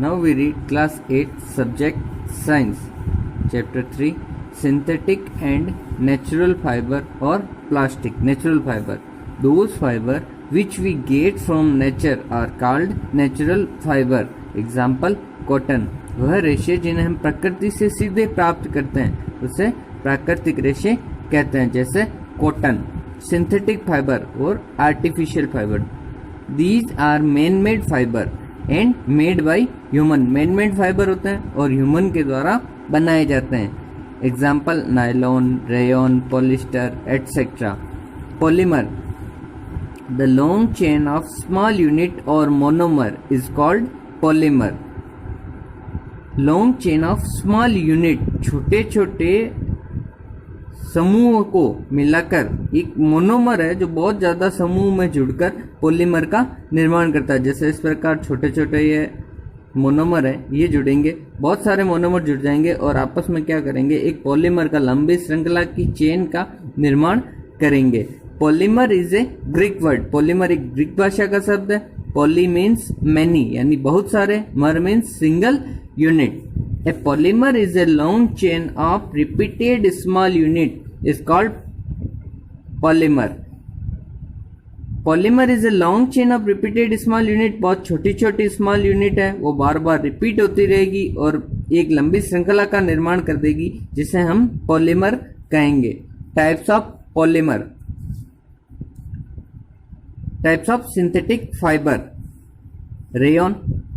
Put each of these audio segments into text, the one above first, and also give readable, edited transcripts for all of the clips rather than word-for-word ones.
Now we read class 8 subject science, chapter 3 synthetic and natural fiber or plastic. Natural fiber, those fiber which we get from nature are called natural fiber. Example cotton, वह रेशे जिन्हें हम प्रकृति से सीधे प्राप्त करते हैं उसे प्राकृतिक रेशे कहते हैं, जैसे कॉटन. सिंथेटिक फाइबर और artificial fibre, these are man made fibre and made by human. Man made fibre होते हैं और ह्यूमन के द्वारा बनाए जाते हैं. Example nylon, rayon, polyester etcetera. Polymer, the long chain of small unit और monomer is called polymer. Long chain of small unit, छोटे छोटे समूह को मिलाकर एक मोनोमर है जो बहुत ज्यादा समूह में जुड़कर पॉलीमर का निर्माण करता है. जैसे इस प्रकार छोटे छोटे ये मोनोमर है, ये जुड़ेंगे, बहुत सारे मोनोमर जुड़ जाएंगे और आपस में क्या करेंगे, एक पॉलीमर का लंबी श्रृंखला की चेन का निर्माण करेंगे. Polymer is a Greek word. Polymer एक ग्रीक भाषा का शब्द है. पॉली मीन्स मैनी यानी बहुत सारे, मर means single unit. A polymer is a long chain of repeated small unit is called polymer. Polymer is a long chain of repeated small unit. बहुत छोटी छोटी स्मॉल यूनिट है, वो बार बार रिपीट होती रहेगी और एक लंबी श्रृंखला का निर्माण कर देगी, जिसे हम पॉलीमर कहेंगे. Types of polymer. Types of synthetic fibre. Rayon,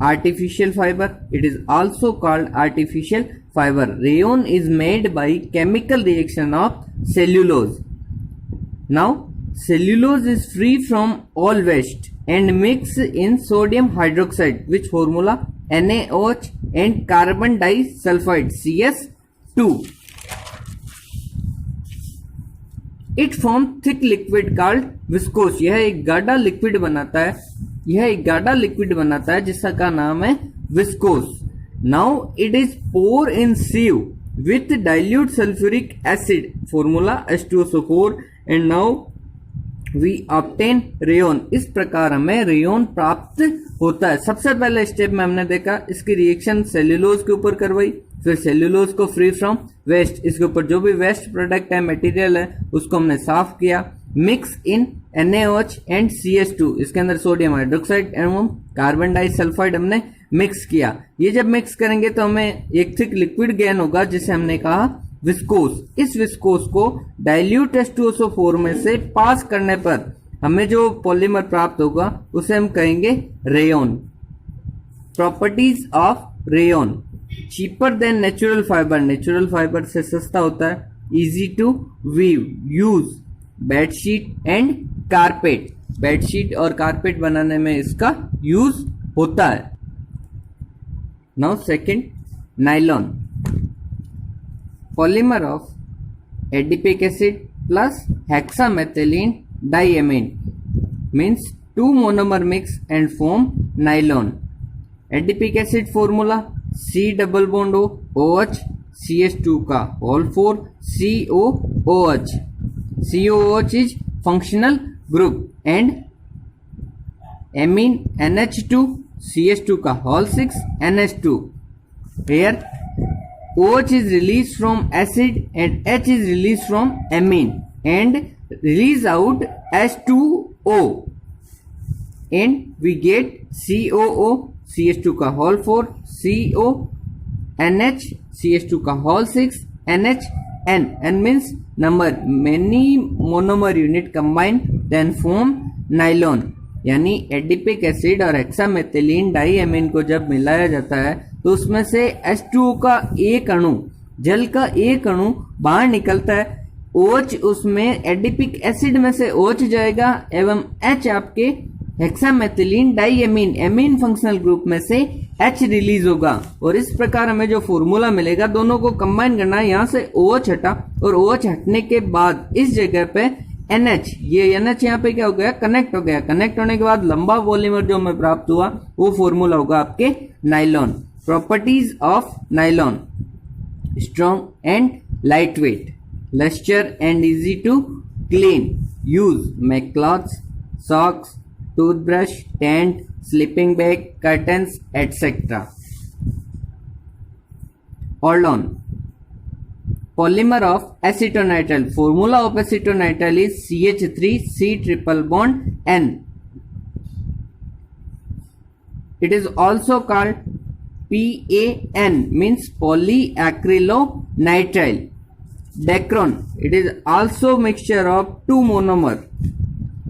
artificial fiber. It is also called artificial fiber. Rayon is made by chemical reaction of cellulose. Now, cellulose is free from all waste and mixed in sodium hydroxide, which formula NaOH and carbon disulfide CS2. It forms thick liquid called viscose. यह एक गाढ़ा liquid बनाता है, जिसका नाम है viscose. Now it is pour in sieve with dilute sulphuric acid, formula H2SO4, and now we obtain rayon. इस प्रकार हमें रेयन प्राप्त होता है. सबसे पहले स्टेप में हमने देखा इसकी रिएक्शन सेल्यूलोज के ऊपर करवाई, फिर सेल्यूलोज को फ्री फ्रॉम वेस्ट, इसके ऊपर जो भी वेस्ट प्रोडक्ट है, मटेरियल है, उसको हमने साफ किया. Mix in NaOH and CS2, इसके अंदर सोडियम हाइड्रोक्साइड एवं कार्बन डाइसल्फाइड हमने मिक्स किया. ये जब मिक्स करेंगे तो हमें एक थिक लिक्विड गेन होगा, जिसे हमने कहा विस्कोस. इस विस्कोस को डाइल्यूट H2SO4 में से पास करने पर हमें जो पॉलीमर प्राप्त होगा उसे हम कहेंगे rayon. Properties of rayon. Cheaper than natural fibre, natural fibre से सस्ता होता है. Easy to weave, use bedsheet and carpet, bedsheet और कारपेट बनाने में इसका यूज होता है. Now second, nylon. Polymer of adipic acid plus hexamethylene diamine means two monomer mix and form nylon. Adipic acid formula C double bond OH CH2 का whole 4 COOH. COOH is functional group and amine NH2 CH2 का whole 6 NH2. Here OH is released from acid and H is released from amine and release out H2O and we get COO CH2 का whole 4 CO NH CH2 का whole 6 NH N means number, many monomer unit combine then form nylon. यानी adipic acid और hexamethylene diamine को जब मिलाया जाता है तो उसमें से H2O का एक अणु, जल का एक अणु बाहर निकलता है. OH उसमें एडिपिक एसिड में से OH जाएगा एवं H आपके hexamethylene diamine amine functional group में से H रिलीज होगा. और इस प्रकार हमें जो फॉर्मूला मिलेगा, दोनों को कंबाइन करना है. यहाँ से OH हटा और OH हटने के बाद इस जगह पे NH, ये NH यहाँ पे क्या हो गया, कनेक्ट हो गया. कनेक्ट होने के बाद लंबा पॉलीमर जो हमें प्राप्त हुआ वो फॉर्मूला होगा आपके nylon. Properties of nylon. Strong and light weight, lustre and easy to clean, use make clothes, socks, toothbrush, tent, sleeping bag, curtains, etc. Aldone. Polymer of acetonitrile. Formula of acetonitrile is CH3C triple bond N. It is also called PAN, means polyacrylonitrile. Dacron. It is also mixture of two monomer,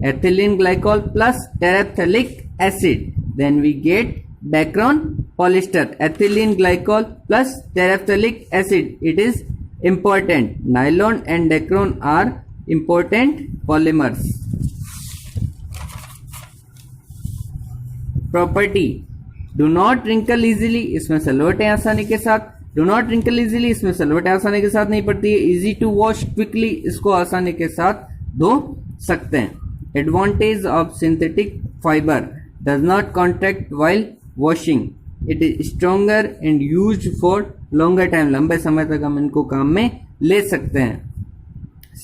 ethylene glycol plus terephthalic acid. Then we get Dacron polyester, ethylene glycol plus terephthalic acid. It is important. Nylon and Dacron are important polymers. Property. Do not wrinkle easily. इसमें सलवटें आसानी के साथ. Do not wrinkle easily. इसमें सलवटें आसानी के साथ नहीं पड़ती है. Easy to wash quickly. इसको आसानी के साथ धो सकते हैं. Advantage of synthetic fiber. Does not contact while washing. It is stronger and used for longer time. लंबे समय तक हम इनको काम में ले सकते हैं.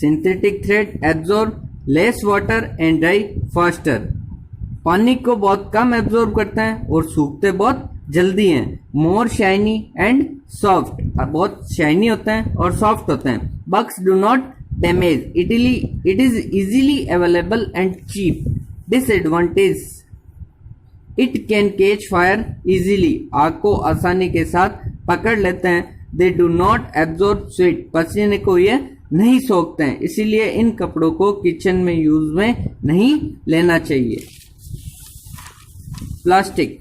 Synthetic thread absorb less water and dry faster. पानी को बहुत कम एब्जॉर्ब करते हैं और सूखते बहुत जल्दी हैं. More shiny and soft. बहुत शाइनी होते हैं और सॉफ्ट होते हैं. Bugs do not damage. It is easily available and cheap. Disadvantage. It can catch fire easily. आग को आसानी के साथ पकड़ लेते हैं. They do not absorb sweat. पसीने को ये नहीं सोखते हैं, इसीलिए इन कपड़ों को किचन में यूज में नहीं लेना चाहिए. Plastic.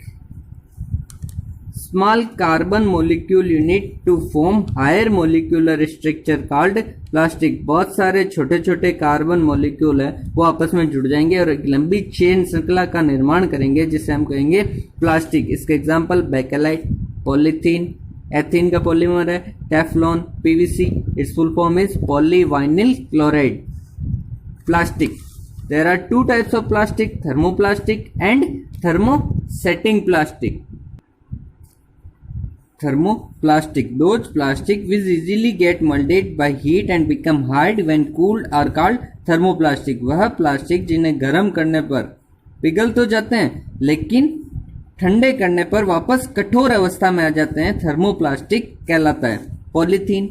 Small carbon molecule unit to form higher molecular structure called plastic. बहुत सारे छोटे छोटे कार्बन मोलिक्यूल है वो आपस में जुड़ जाएंगे और एक लंबी चेन श्रृंखला का निर्माण करेंगे जिसे हम कहेंगे प्लास्टिक. इसके एग्जांपल बेकेलाइट, पॉलीथीन, एथीन का पॉलीमर है, Teflon, PVC. It's full form is polyvinyl chloride. Plastic. There are two types of plastic, thermoplastic and thermosetting plastic. Thermoplastic. Those plastic which easily get molded by heat and become hard when cooled are called thermoplastic. वह plastic जिन्हें गर्म करने पर पिघल तो जाते हैं लेकिन ठंडे करने पर वापस कठोर अवस्था में आ जाते हैं, थर्मोप्लास्टिक कहलाता है. Polythene.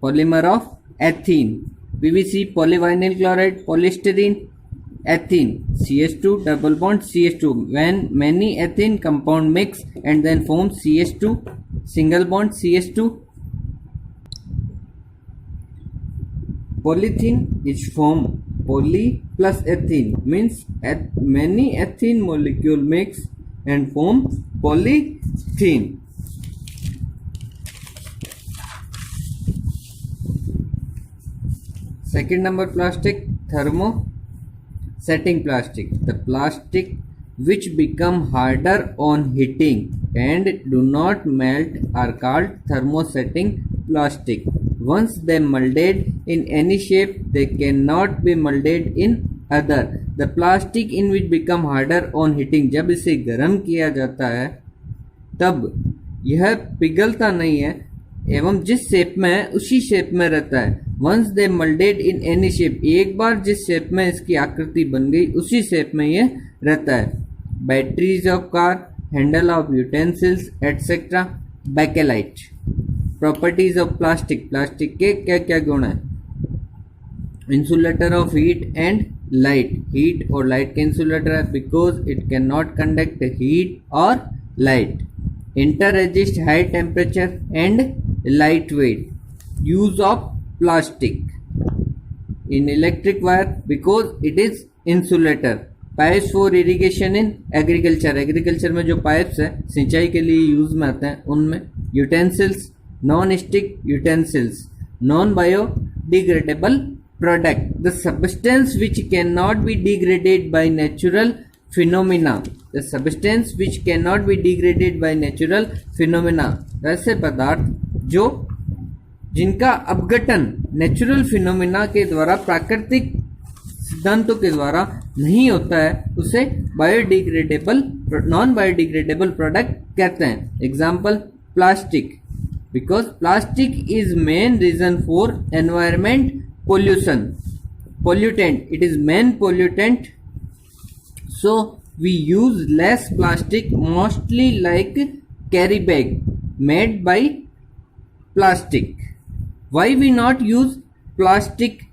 Polymer of ethene. PVC, polyvinyl chloride, polystyrene, ethene, CH2 double bond CH2. When many ethene compound mix and then form CH2 single bond CH2. Polythene is formed poly plus ethene, means many ethene molecule mix and form polythene. Second number plastic, thermosetting plastic. The plastic which become harder on heating and do not melt are called thermosetting plastic. Once they molded in any shape, they cannot be molded in other. The plastic in which become harder on heating. जब इसे गर्म किया जाता है तब यह पिघलता नहीं है एवं जिस शेप में है उसी शेप में रहता है. Once they moulded in any shape. एक बार जिस शेप में इसकी आकृति बन गई उसी शेप में ये रहता है. Batteries of car, handle of utensils etcetera. Bakelite. Properties of plastic. Plastic के क्या क्या गुण है? Insulator of heat and light. Heat और लाइट के इंसुलेटर है because it can not conduct heat और light. Inter resist high temperature and light weight. Use of plastic in electric wire because it is insulator. Pipes for irrigation in agriculture. Agriculture में जो pipes है सिंचाई के लिए use में आते हैं उनमें. Utensils, non stick utensils, non biodegradable product. The substance which can not be degraded by natural phenomena. The substance which can not be degraded by natural phenomena. ऐसे पदार्थ जो जिनका अपघटन नेचुरल फिनोमिना के द्वारा, प्राकृतिक सिद्धांतों के द्वारा नहीं होता है, उसे बायोडिग्रेडेबल, नॉन बायोडिग्रेडेबल प्रोडक्ट कहते हैं. Example plastic. Because plastic is main reason for environment pollution. Pollutant. It is main pollutant. So we use less plastic, mostly like carry bag. made by plastic. Why we not use plastic?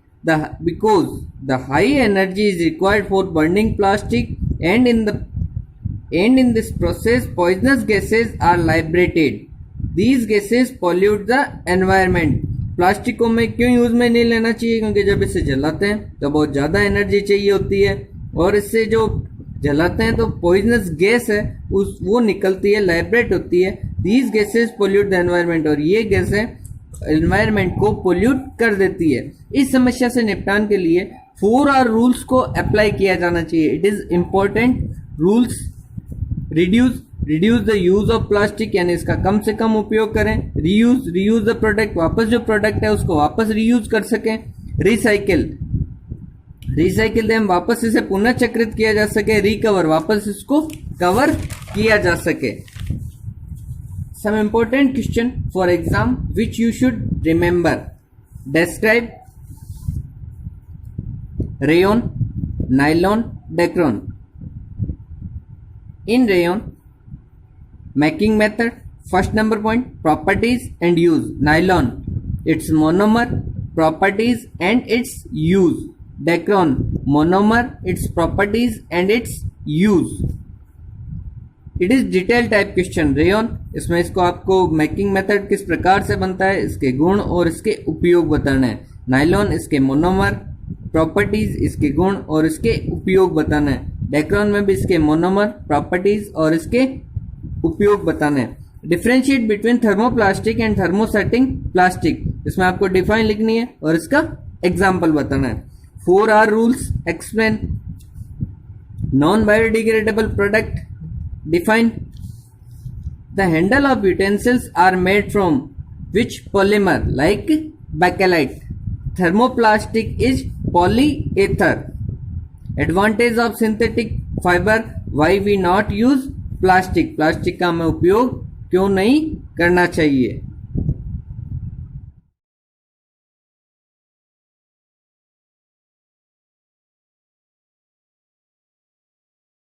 Because the high energy is required for burning plastic, and in this process poisonous gases are liberated. These gases pollute the environment. Plastic को मैं क्यों use में नहीं लेना चाहिए? क्योंकि जब इसे जलाते हैं तो बहुत ज्यादा एनर्जी चाहिए होती है, और इससे जो जलाते हैं तो पॉइजनस गैस है वो निकलती है, लाइब्रेट होती है. These gases pollute the environment, और ये गैसें एनवायरमेंट को पोल्यूट कर देती है. इस समस्या से निपटान के लिए 4R रूल्स को अप्लाई किया जाना चाहिए. It is important rules. Reduce the use of plastic, यानी इसका कम से कम उपयोग करें. रीयूज द प्रोडक्ट, वापस जो प्रोडक्ट है उसको वापस रीयूज कर सकें. रिसाइकिल दें, वापस इसे पुनः चक्रित किया जा सके. रिकवर, वापस इसको कवर किया जा सके. Some important question for exam which you should remember. Describe rayon, nylon, Dacron. In rayon, making method, first number point, properties and use. Nylon, its monomer, properties and its use. Dacron, monomer, its properties and its use. It is detail type question. Rayon, इसमें इसको आपको making method किस प्रकार से बनता है, इसके गुण और इसके उपयोग बताना है. नाइलॉन, इसके मोनोमर, प्रॉपर्टीज, इसके गुण और इसके उपयोग बताना है. डेक्रॉन में भी इसके मोनोमर, प्रॉपर्टीज और इसके उपयोग बताना है. Differentiate between thermoplastic and thermosetting plastic, इसमें आपको डिफाइन लिखनी है और इसका एग्जाम्पल बताना है. 4R rules explain. Non biodegradable product define. The handle of utensils are made from which polymer, like bakelite. Thermoplastic is polyether. Advantage of synthetic fiber, why we not use plastic. Plastic का हमें उपयोग क्यों नहीं करना चाहिए.